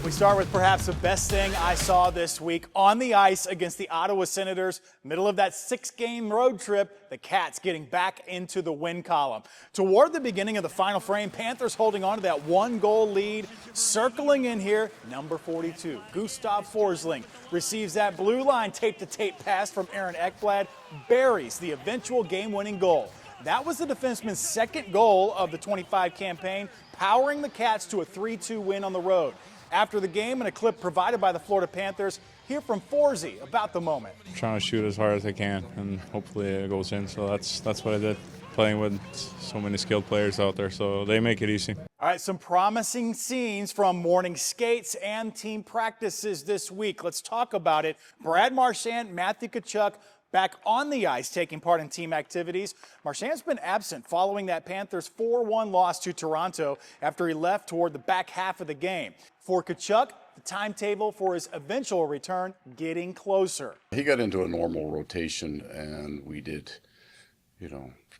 We start with perhaps the best thing I saw this week on the ice against the Ottawa Senators. Middle of that 6-game road trip, the Cats getting back into the win column. Toward the beginning of the final frame, Panthers holding on to that 1-goal lead. Circling in here, number 42, Gustav Forsling receives that blue line tape-to-tape pass from Aaron Ekblad, buries the eventual game-winning goal. That was the defenseman's second goal of the 25 campaign, powering the Cats to a 3-2 win on the road. After the game, in a clip provided by the Florida Panthers, hear from Forsey about the moment. I'm trying to shoot as hard as I can, and hopefully it goes in. So that's what I did, playing with so many skilled players out there, so they make it easy. All right, some promising scenes from morning skates and team practices this week. Let's talk about it. Brad Marchand, Matthew Tkachuk, back on the ice taking part in team activities. Marchand's been absent following that Panthers 4-1 loss to Toronto after he left toward the back half of the game. For Tkachuk, the timetable for his eventual return getting closer. He got into a normal rotation, and we did,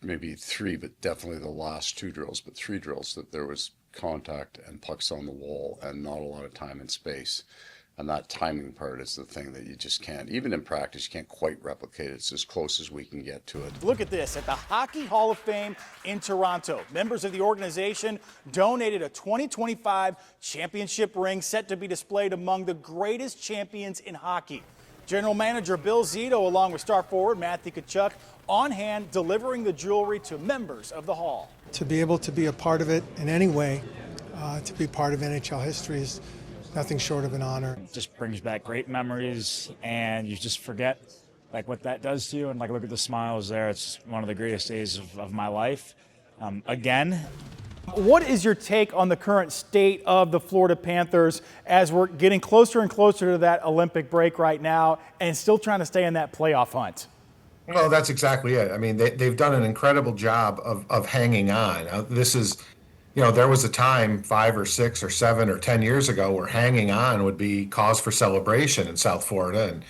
maybe 3, but definitely the last 2 drills, but 3 drills that there was contact and pucks on the wall and not a lot of time and space. And that timing part is the thing that you just can't, even in practice, you can't quite replicate it. It's as close as we can get to it. Look at this. At the Hockey Hall of Fame in Toronto, members of the organization donated a 2025 championship ring set to be displayed among the greatest champions in hockey. General Manager Bill Zito, along with star forward Matthew Tkachuk, on hand delivering the jewelry to members of the Hall. To be able to be a part of it in any way, to be part of NHL history is nothing short of an honor. It just brings back great memories, and you just forget what that does to you, and look at the smiles there. It's one of the greatest days of my life. Again. What is your take on the current state of the Florida Panthers as we're getting closer and closer to that Olympic break right now and still trying to stay in that playoff hunt? Well, that's exactly it. I mean, they've done an incredible job of hanging on. This is, there was a time 5 or 6 or 7 or 10 years ago where hanging on would be cause for celebration in South Florida. And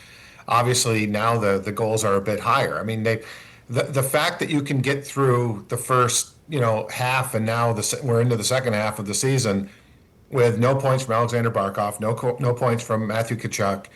obviously now the goals are a bit higher. I mean, the fact that you can get through the first, half, and now we're into the second half of the season with no points from Alexander Barkov, no points from Matthew Tkachuk.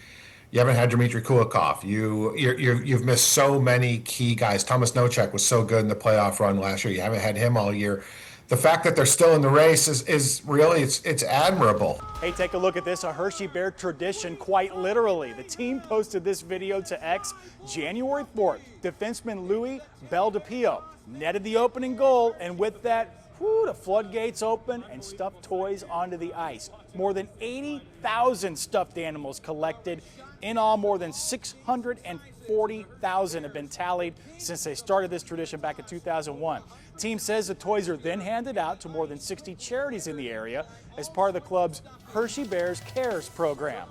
You haven't had Dmitry Kulikov. You've missed so many key guys. Thomas Nosek was so good in the playoff run last year. You haven't had him all year. The fact that they're still in the race is really, it's admirable. Hey, take a look at this, a Hershey Bear tradition, quite literally. The team posted this video to X January 4th. Defenseman Louis Beldepio netted the opening goal, and with that, the floodgates open and stuffed toys onto the ice. More than 80,000 stuffed animals collected. In all, more than 640,000 have been tallied since they started this tradition back in 2001. Team says the toys are then handed out to more than 60 charities in the area as part of the club's Hershey Bears Cares program.